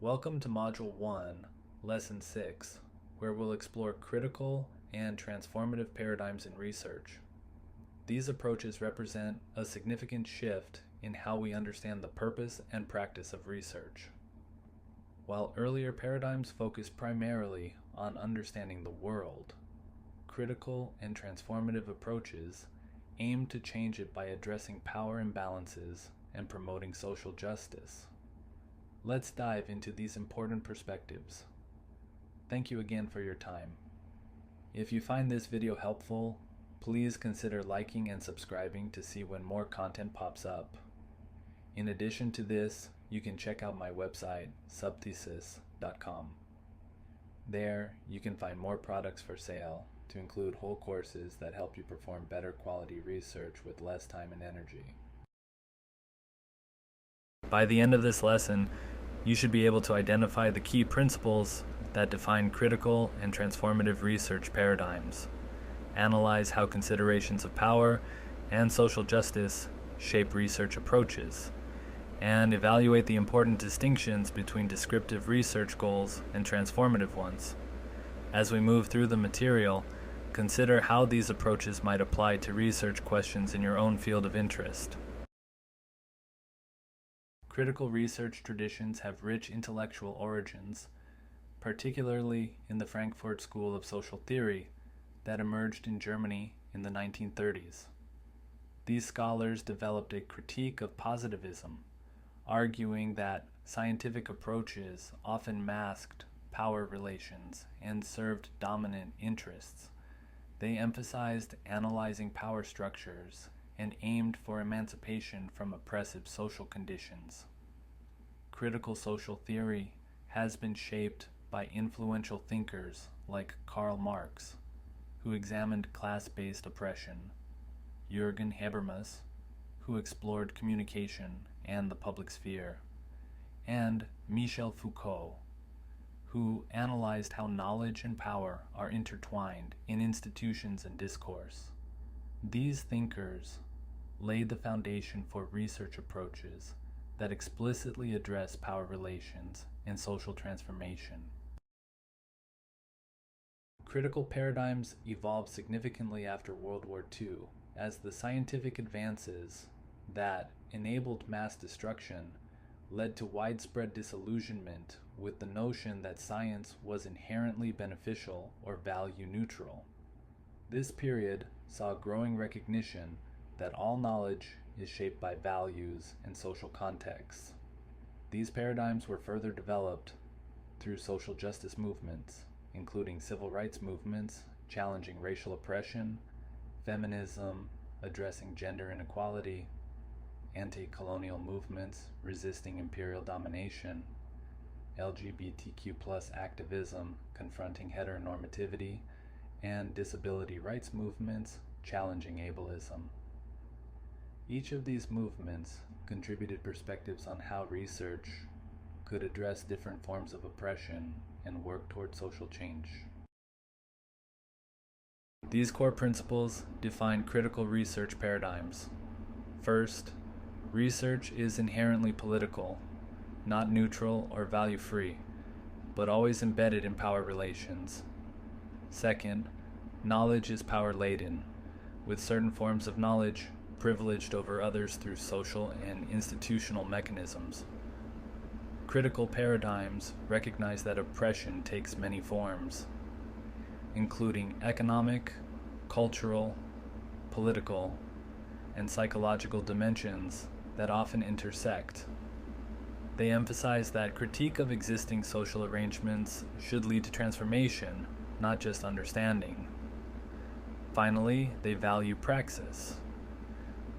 Welcome to Module 1, Lesson 6, where we'll explore critical and transformative paradigms in research. These approaches represent a significant shift in how we understand the purpose and practice of research. While earlier paradigms focused primarily on understanding the world, critical and transformative approaches aim to change it by addressing power imbalances and promoting social justice. Let's dive into these important perspectives. Thank you again for your time. If you find this video helpful, please consider liking and subscribing to see when more content pops up. In addition to this, you can check out my website, subthesis.com. There, you can find more products for sale, to include whole courses that help you perform better quality research with less time and energy. By the end of this lesson, you should be able to identify the key principles that define critical and transformative research paradigms, analyze how considerations of power and social justice shape research approaches, and evaluate the important distinctions between descriptive research goals and transformative ones. As we move through the material, consider how these approaches might apply to research questions in your own field of interest. Critical research traditions have rich intellectual origins, particularly in the Frankfurt School of Social Theory that emerged in Germany in the 1930s. These scholars developed a critique of positivism, arguing that scientific approaches often masked power relations and served dominant interests. They emphasized analyzing power structures and aimed for emancipation from oppressive social conditions. Critical social theory has been shaped by influential thinkers like Karl Marx, who examined class-based oppression, Jürgen Habermas, who explored communication and the public sphere, and Michel Foucault, who analyzed how knowledge and power are intertwined in institutions and discourse. These thinkers laid the foundation for research approaches that explicitly address power relations and social transformation. Critical paradigms evolved significantly after World War II as the scientific advances that enabled mass destruction led to widespread disillusionment with the notion that science was inherently beneficial or value neutral. This period saw growing recognition that all knowledge is shaped by values and social contexts. These paradigms were further developed through social justice movements, including civil rights movements challenging racial oppression, feminism addressing gender inequality, anti-colonial movements resisting imperial domination, LGBTQ+ activism confronting heteronormativity, and disability rights movements challenging ableism. Each of these movements contributed perspectives on how research could address different forms of oppression and work toward social change. These core principles define critical research paradigms. First, research is inherently political, not neutral or value-free, but always embedded in power relations. Second, knowledge is power-laden, with certain forms of knowledge privileged over others through social and institutional mechanisms. Critical paradigms recognize that oppression takes many forms, including economic, cultural, political, and psychological dimensions that often intersect. They emphasize that critique of existing social arrangements should lead to transformation, not just understanding. Finally, they value praxis,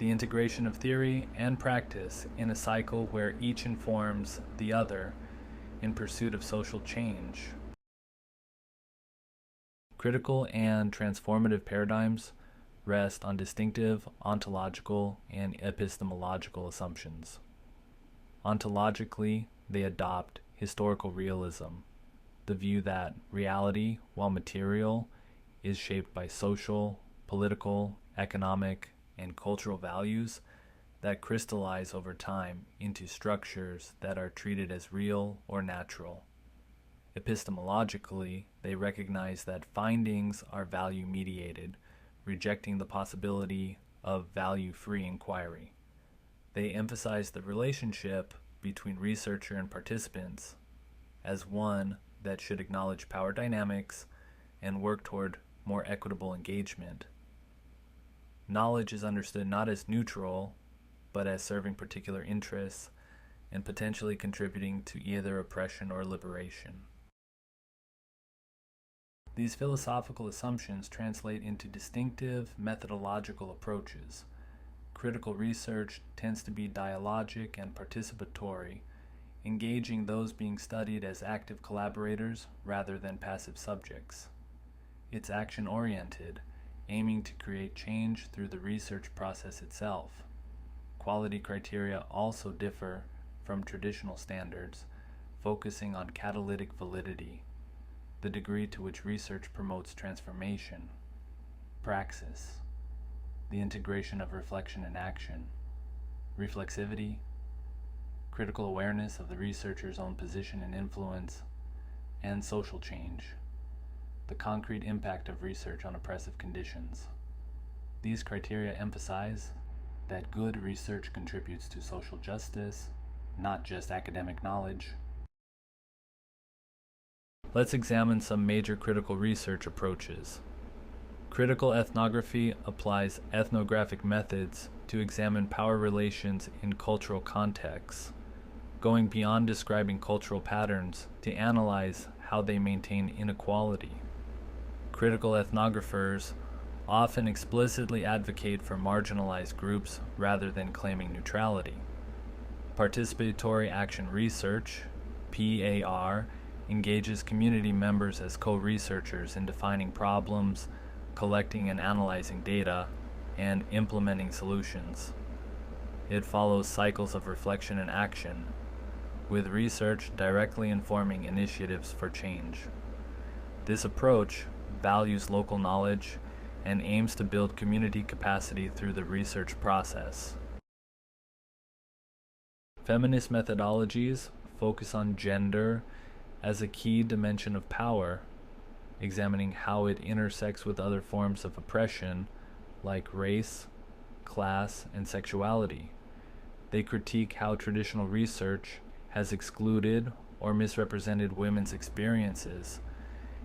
the integration of theory and practice in a cycle where each informs the other in pursuit of social change. Critical and transformative paradigms rest on distinctive ontological and epistemological assumptions. Ontologically, they adopt historical realism, the view that reality, while material, is shaped by social, political, economic, and cultural values that crystallize over time into structures that are treated as real or natural. Epistemologically, they recognize that findings are value-mediated, rejecting the possibility of value-free inquiry. They emphasize the relationship between researcher and participants as one that should acknowledge power dynamics and work toward more equitable engagement. Knowledge is understood not as neutral, but as serving particular interests and potentially contributing to either oppression or liberation. These philosophical assumptions translate into distinctive methodological approaches. Critical research tends to be dialogic and participatory, engaging those being studied as active collaborators rather than passive subjects. It's action-oriented, aiming to create change through the research process itself. Quality criteria also differ from traditional standards, focusing on catalytic validity, the degree to which research promotes transformation, praxis, the integration of reflection and action, reflexivity, critical awareness of the researcher's own position and influence, and social change, the concrete impact of research on oppressive conditions. These criteria emphasize that good research contributes to social justice, not just academic knowledge. Let's examine some major critical research approaches. Critical ethnography applies ethnographic methods to examine power relations in cultural contexts, going beyond describing cultural patterns to analyze how they maintain inequality. Critical ethnographers often explicitly advocate for marginalized groups rather than claiming neutrality. Participatory action research, PAR, engages community members as co-researchers in defining problems, collecting and analyzing data, and implementing solutions. It follows cycles of reflection and action, with research directly informing initiatives for change. This approach values local knowledge and aims to build community capacity through the research process. Feminist methodologies focus on gender as a key dimension of power, examining how it intersects with other forms of oppression like race, class, and sexuality. They critique how traditional research has excluded or misrepresented women's experiences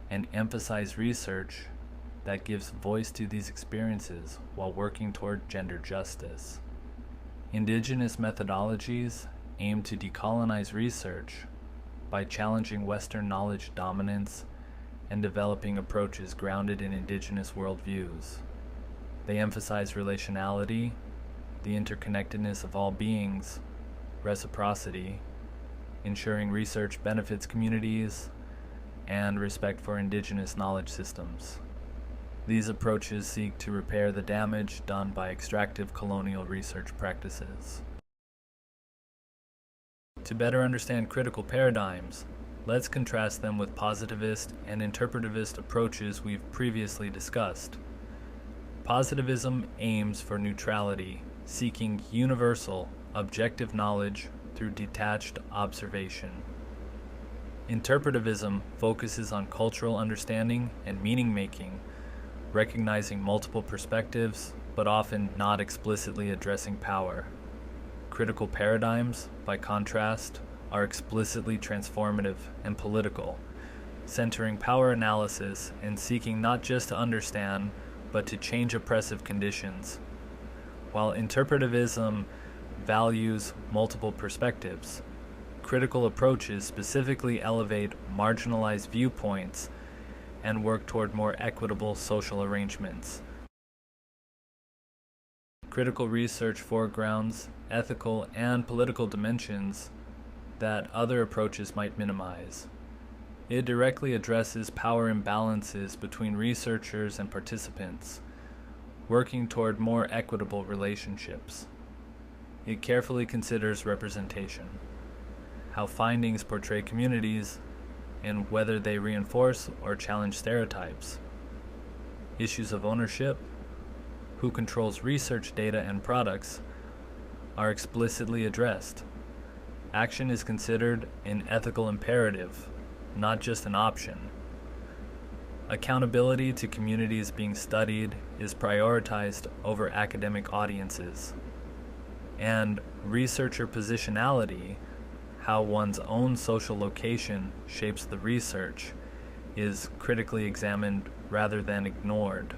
and emphasize research that gives voice to these experiences while working toward gender justice. Indigenous methodologies aim to decolonize research by challenging Western knowledge dominance and developing approaches grounded in indigenous worldviews. They emphasize relationality, the interconnectedness of all beings, reciprocity, ensuring research benefits communities, and respect for indigenous knowledge systems. These approaches seek to repair the damage done by extractive colonial research practices. To better understand critical paradigms, let's contrast them with positivist and interpretivist approaches we've previously discussed. Positivism aims for neutrality, seeking universal, objective knowledge through detached observation. Interpretivism focuses on cultural understanding and meaning-making, recognizing multiple perspectives, but often not explicitly addressing power. Critical paradigms, by contrast, are explicitly transformative and political, centering power analysis and seeking not just to understand, but to change oppressive conditions. While interpretivism values multiple perspectives, critical approaches specifically elevate marginalized viewpoints and work toward more equitable social arrangements. Critical research foregrounds ethical and political dimensions that other approaches might minimize. It directly addresses power imbalances between researchers and participants, working toward more equitable relationships. It carefully considers representation, how findings portray communities, and whether they reinforce or challenge stereotypes. Issues of ownership, who controls research data and products, are explicitly addressed. Action is considered an ethical imperative, not just an option. Accountability to communities being studied is prioritized over academic audiences. And researcher positionality, how one's own social location shapes the research, is critically examined rather than ignored.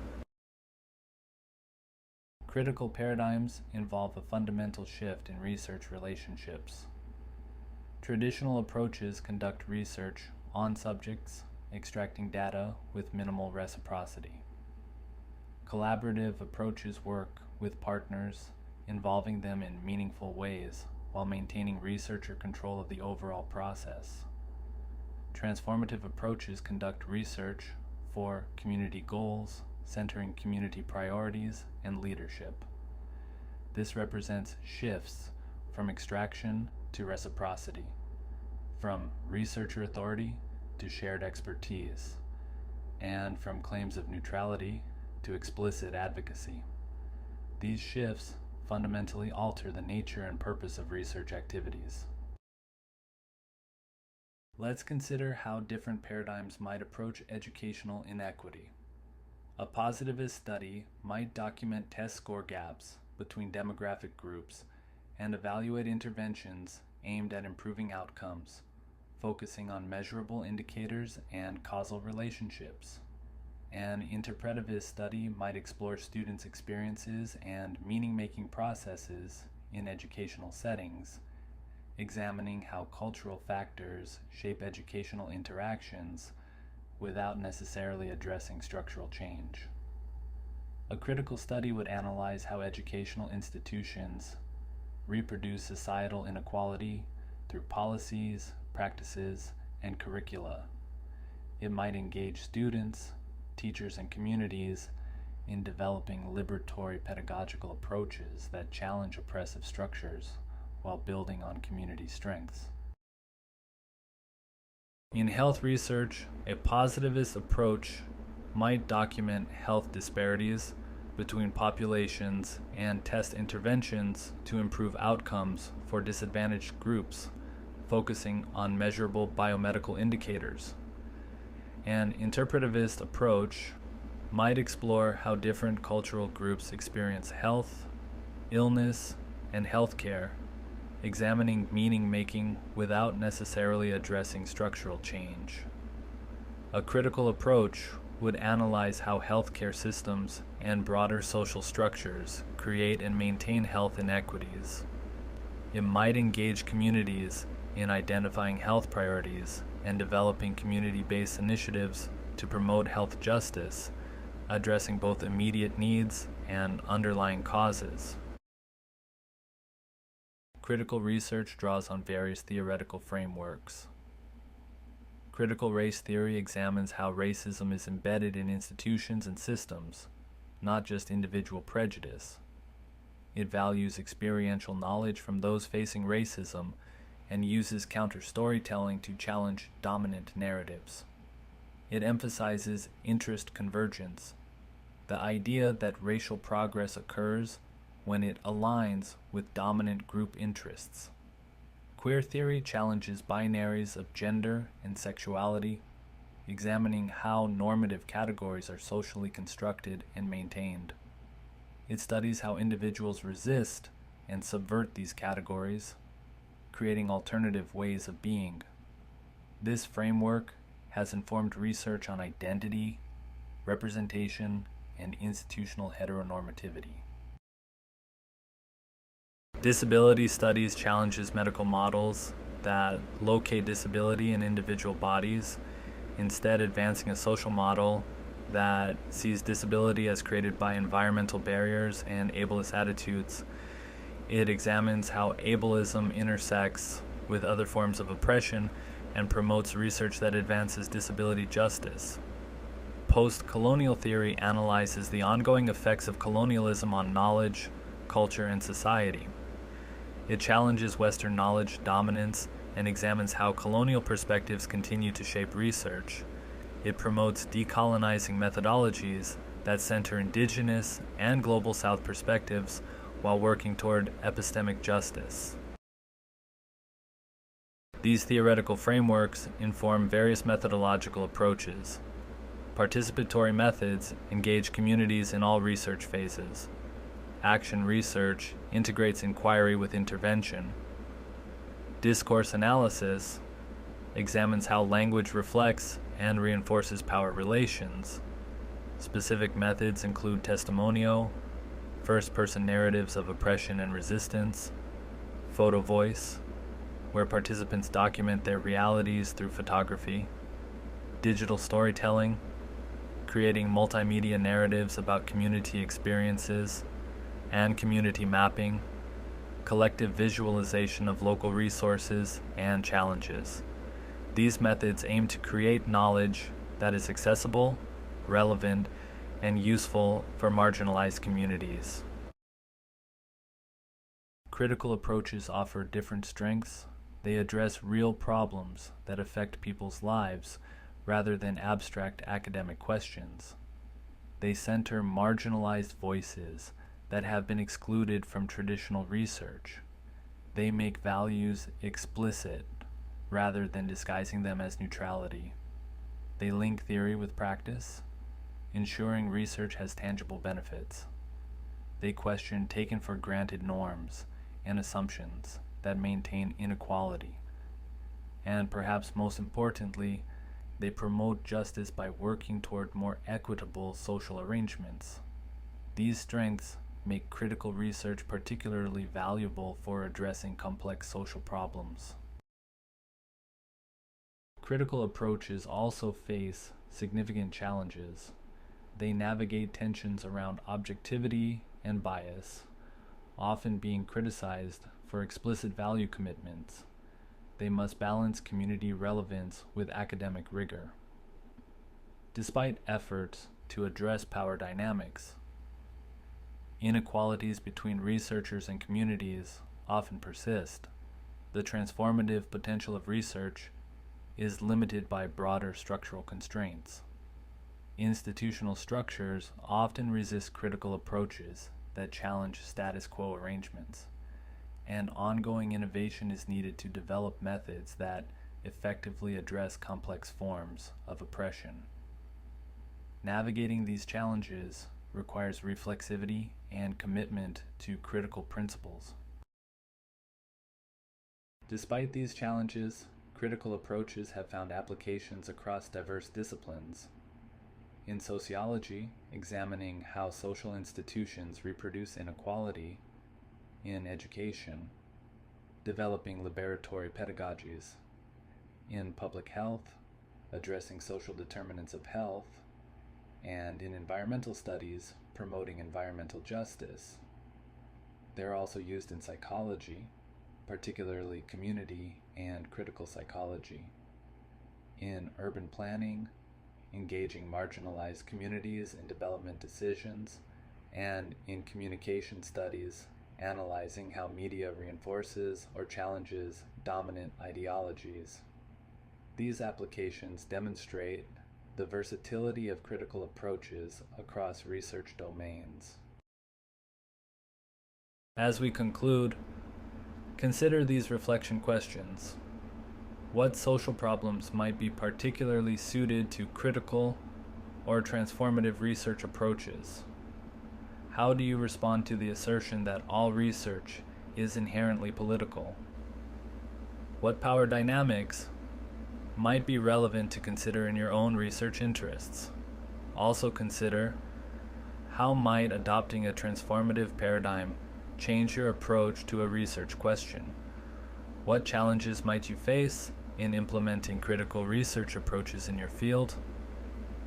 Critical paradigms involve a fundamental shift in research relationships. Traditional approaches conduct research on subjects, extracting data with minimal reciprocity. Collaborative approaches work with partners, involving them in meaningful ways while maintaining researcher control of the overall process. Transformative approaches conduct research for community goals, centering community priorities and leadership. This represents shifts from extraction to reciprocity, from researcher authority to shared expertise, and from claims of neutrality to explicit advocacy. These shifts fundamentally alter the nature and purpose of research activities. Let's consider how different paradigms might approach educational inequity. A positivist study might document test score gaps between demographic groups and evaluate interventions aimed at improving outcomes, focusing on measurable indicators and causal relationships. An interpretivist study might explore students' experiences and meaning-making processes in educational settings, examining how cultural factors shape educational interactions without necessarily addressing structural change. A critical study would analyze how educational institutions reproduce societal inequality through policies, practices, and curricula. It might engage students, teachers, and communities in developing liberatory pedagogical approaches that challenge oppressive structures while building on community strengths. In health research, a positivist approach might document health disparities between populations and test interventions to improve outcomes for disadvantaged groups, focusing on measurable biomedical indicators. An interpretivist approach might explore how different cultural groups experience health, illness, and healthcare, examining meaning-making without necessarily addressing structural change. A critical approach would analyze how healthcare systems and broader social structures create and maintain health inequities. It might engage communities in identifying health priorities and developing community-based initiatives to promote health justice, addressing both immediate needs and underlying causes. Critical research draws on various theoretical frameworks. Critical race theory examines how racism is embedded in institutions and systems, not just individual prejudice. It values experiential knowledge from those facing racism and uses counter-storytelling to challenge dominant narratives. It emphasizes interest convergence, the idea that racial progress occurs when it aligns with dominant group interests. Queer theory challenges binaries of gender and sexuality, examining how normative categories are socially constructed and maintained. It studies how individuals resist and subvert these categories, creating alternative ways of being. This framework has informed research on identity, representation, and institutional heteronormativity. Disability studies challenges medical models that locate disability in individual bodies, instead advancing a social model that sees disability as created by environmental barriers and ableist attitudes. It examines how ableism intersects with other forms of oppression and promotes research that advances disability justice. Post-colonial theory analyzes the ongoing effects of colonialism on knowledge, culture, and society. It challenges Western knowledge dominance and examines how colonial perspectives continue to shape research. It promotes decolonizing methodologies that center indigenous and global South perspectives while working toward epistemic justice. These theoretical frameworks inform various methodological approaches. Participatory methods engage communities in all research phases. Action research integrates inquiry with intervention. Discourse analysis examines how language reflects and reinforces power relations. Specific methods include testimonial, first-person narratives of oppression and resistance, photo voice, where participants document their realities through photography, digital storytelling, creating multimedia narratives about community experiences, and community mapping, collective visualization of local resources and challenges. These methods aim to create knowledge that is accessible, relevant, and useful for marginalized communities. Critical approaches offer different strengths. They address real problems that affect people's lives rather than abstract academic questions. They center marginalized voices that have been excluded from traditional research. They make values explicit rather than disguising them as neutrality. They link theory with practice, ensuring research has tangible benefits. They question taken for granted norms and assumptions that maintain inequality. And perhaps most importantly, they promote justice by working toward more equitable social arrangements. These strengths make critical research particularly valuable for addressing complex social problems. Critical approaches also face significant challenges. They navigate tensions around objectivity and bias, often being criticized for explicit value commitments. They must balance community relevance with academic rigor. Despite efforts to address power dynamics, inequalities between researchers and communities often persist. The transformative potential of research is limited by broader structural constraints. Institutional structures often resist critical approaches that challenge status quo arrangements, and ongoing innovation is needed to develop methods that effectively address complex forms of oppression. Navigating these challenges requires reflexivity and commitment to critical principles. Despite these challenges, critical approaches have found applications across diverse disciplines. In sociology, examining how social institutions reproduce inequality; in education, developing liberatory pedagogies; in public health, addressing social determinants of health; and in environmental studies, promoting environmental justice. They're also used in psychology, particularly community and critical psychology; in urban planning, engaging marginalized communities in development decisions; and in communication studies, analyzing how media reinforces or challenges dominant ideologies. These applications demonstrate the versatility of critical approaches across research domains. As we conclude, consider these reflection questions. What social problems might be particularly suited to critical or transformative research approaches? How do you respond to the assertion that all research is inherently political? What power dynamics might be relevant to consider in your own research interests? Also consider, how might adopting a transformative paradigm change your approach to a research question? What challenges might you face in implementing critical research approaches in your field?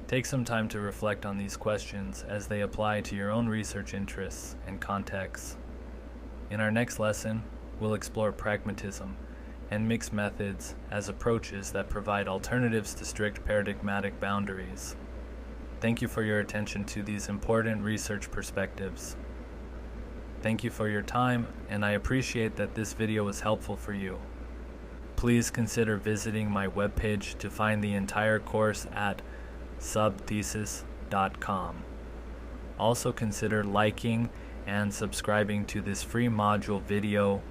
Take some time to reflect on these questions as they apply to your own research interests and contexts. In our next lesson, we'll explore pragmatism and mixed methods as approaches that provide alternatives to strict paradigmatic boundaries. Thank you for your attention to these important research perspectives. Thank you for your time, and I appreciate that this video was helpful for you. Please consider visiting my webpage to find the entire course at subthesis.com. Also consider liking and subscribing to this free module video